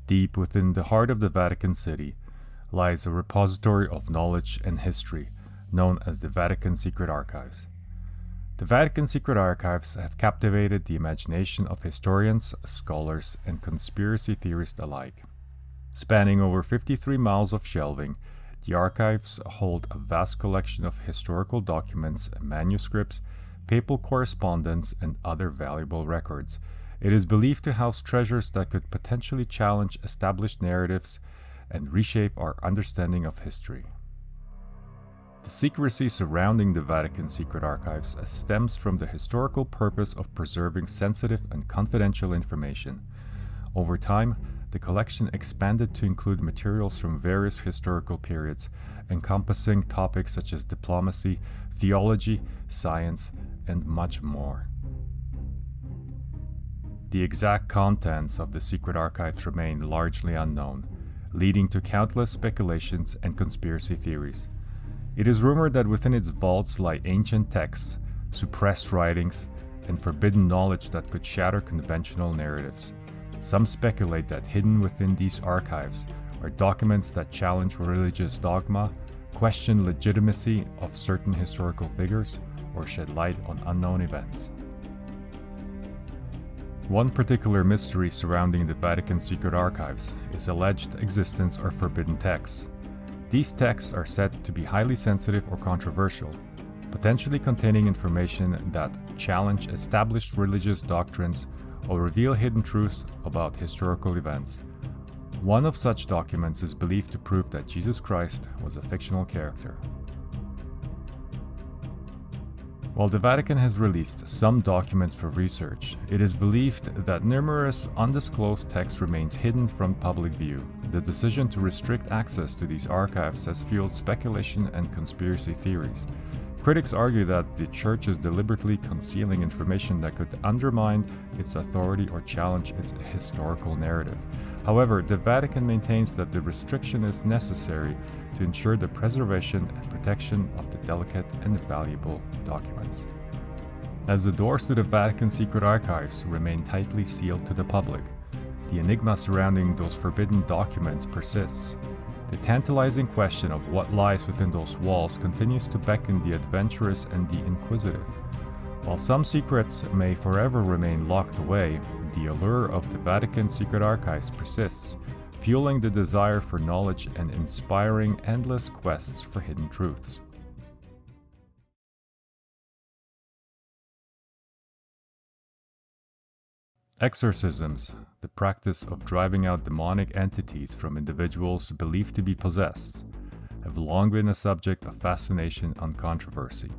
Deep within the heart of the Vatican City lies a repository of knowledge and history known as the Vatican Secret Archives. The Vatican Secret Archives have captivated the imagination of historians, scholars, and conspiracy theorists alike. Spanning over 53 miles of shelving, the archives hold a vast collection of historical documents, manuscripts, papal correspondence, and other valuable records. It is believed to house treasures that could potentially challenge established narratives and reshape our understanding of history. The secrecy surrounding the Vatican Secret Archives stems from the historical purpose of preserving sensitive and confidential information. Over time, the collection expanded to include materials from various historical periods, encompassing topics such as diplomacy, theology, science, and much more. The exact contents of the secret archives remain largely unknown, leading to countless speculations and conspiracy theories. It is rumored that within its vaults lie ancient texts, suppressed writings, and forbidden knowledge that could shatter conventional narratives. Some speculate that hidden within these archives are documents that challenge religious dogma, question legitimacy of certain historical figures, or shed light on unknown events. One particular mystery surrounding the Vatican Secret Archives is alleged existence of forbidden texts. These texts are said to be highly sensitive or controversial, potentially containing information that challenge established religious doctrines or reveal hidden truths about historical events. One of such documents is believed to prove that Jesus Christ was a fictional character. While the Vatican has released some documents for research, it is believed that numerous undisclosed texts remain hidden from public view. The decision to restrict access to these archives has fueled speculation and conspiracy theories. Critics argue that the Church is deliberately concealing information that could undermine its authority or challenge its historical narrative. However, the Vatican maintains that the restriction is necessary to ensure the preservation and protection of the delicate and valuable documents. As the doors to the Vatican Secret Archives remain tightly sealed to the public, the enigma surrounding those forbidden documents persists. The tantalizing question of what lies within those walls continues to beckon the adventurous and the inquisitive. While some secrets may forever remain locked away, the allure of the Vatican Secret Archives persists, fueling the desire for knowledge and inspiring endless quests for hidden truths. Exorcisms, the practice of driving out demonic entities from individuals believed to be possessed, have long been a subject of fascination and controversy.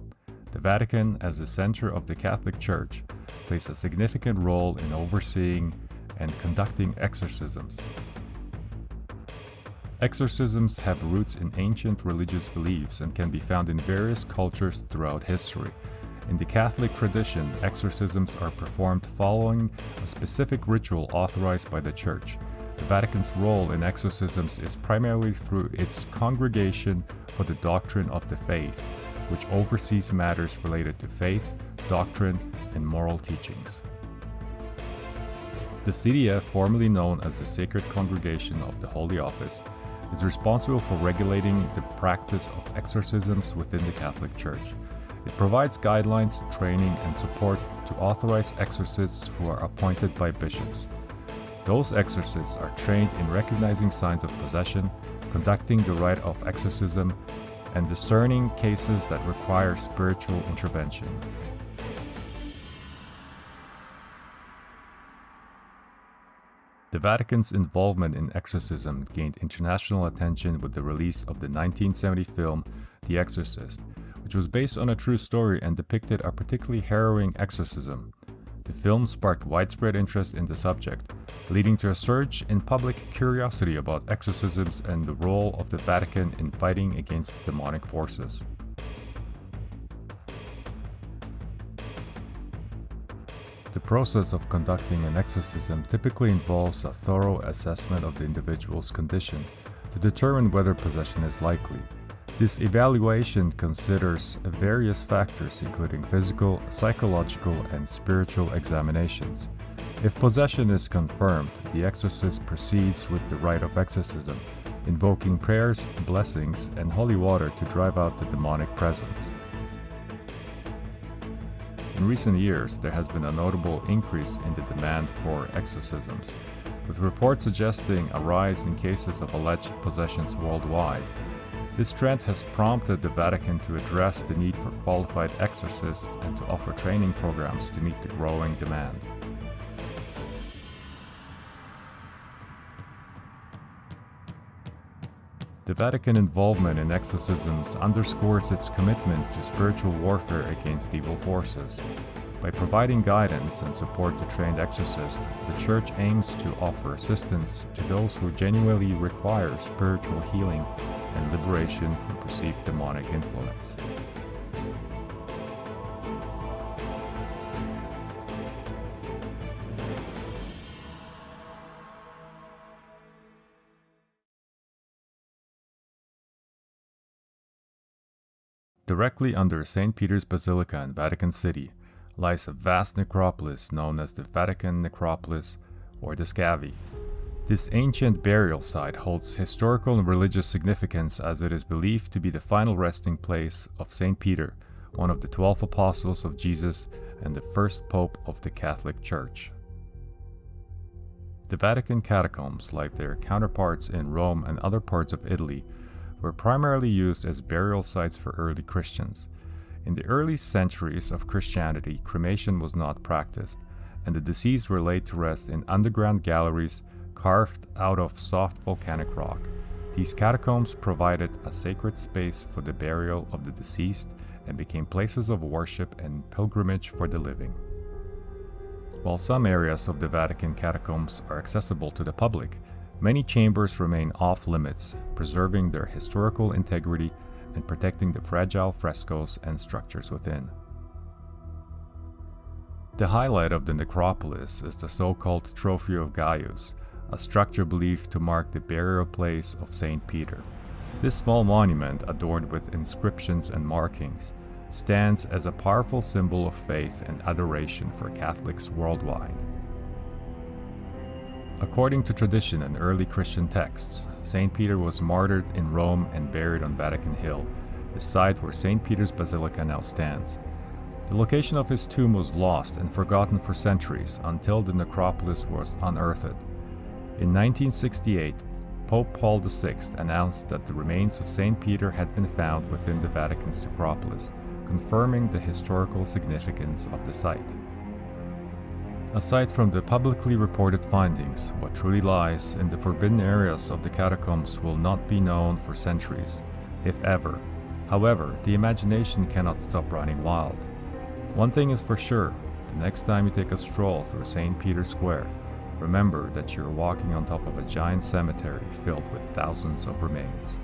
The Vatican, as the center of the Catholic Church, plays a significant role in overseeing and conducting exorcisms. Exorcisms have roots in ancient religious beliefs and can be found in various cultures throughout history. In the Catholic tradition, exorcisms are performed following a specific ritual authorized by the Church. The Vatican's role in exorcisms is primarily through its Congregation for the Doctrine of the Faith, which oversees matters related to faith, doctrine, and moral teachings. The CDF, formerly known as the Sacred Congregation of the Holy Office, is responsible for regulating the practice of exorcisms within the Catholic Church. It provides guidelines, training, and support to authorized exorcists who are appointed by bishops. Those exorcists are trained in recognizing signs of possession, conducting the rite of exorcism, and discerning cases that require spiritual intervention. The Vatican's involvement in exorcism gained international attention with the release of the 1970 film The Exorcist, which was based on a true story and depicted a particularly harrowing exorcism. The film sparked widespread interest in the subject, leading to a surge in public curiosity about exorcisms and the role of the Vatican in fighting against demonic forces. The process of conducting an exorcism typically involves a thorough assessment of the individual's condition to determine whether possession is likely. This evaluation considers various factors including physical, psychological, and spiritual examinations. If possession is confirmed, the exorcist proceeds with the rite of exorcism, invoking prayers, blessings, and holy water to drive out the demonic presence. In recent years, there has been a notable increase in the demand for exorcisms, with reports suggesting a rise in cases of alleged possessions worldwide. This trend has prompted the Vatican to address the need for qualified exorcists and to offer training programs to meet the growing demand. The Vatican involvement in exorcisms underscores its commitment to spiritual warfare against evil forces. By providing guidance and support to trained exorcists, the Church aims to offer assistance to those who genuinely require spiritual healing and liberation from perceived demonic influence. Directly under St. Peter's Basilica in Vatican City lies a vast necropolis known as the Vatican Necropolis or the Scavi. This ancient burial site holds historical and religious significance as it is believed to be the final resting place of St. Peter, one of the 12 apostles of Jesus and the first pope of the Catholic Church. The Vatican catacombs, like their counterparts in Rome and other parts of Italy, were primarily used as burial sites for early Christians. In the early centuries of Christianity, cremation was not practiced, and the deceased were laid to rest in underground galleries carved out of soft volcanic rock. These catacombs provided a sacred space for the burial of the deceased and became places of worship and pilgrimage for the living. While some areas of the Vatican catacombs are accessible to the public, many chambers remain off-limits, preserving their historical integrity and protecting the fragile frescoes and structures within. The highlight of the necropolis is the so-called Trophy of Gaius, a structure believed to mark the burial place of St. Peter. This small monument, adorned with inscriptions and markings, stands as a powerful symbol of faith and adoration for Catholics worldwide. According to tradition and early Christian texts, St. Peter was martyred in Rome and buried on Vatican Hill, the site where St. Peter's Basilica now stands. The location of his tomb was lost and forgotten for centuries until the necropolis was unearthed. In 1968, Pope Paul VI announced that the remains of St. Peter had been found within the Vatican's necropolis, confirming the historical significance of the site. Aside from the publicly reported findings, what truly lies in the forbidden areas of the catacombs will not be known for centuries, if ever. However, the imagination cannot stop running wild. One thing is for sure, the next time you take a stroll through St. Peter's Square, remember that you're walking on top of a giant cemetery filled with thousands of remains.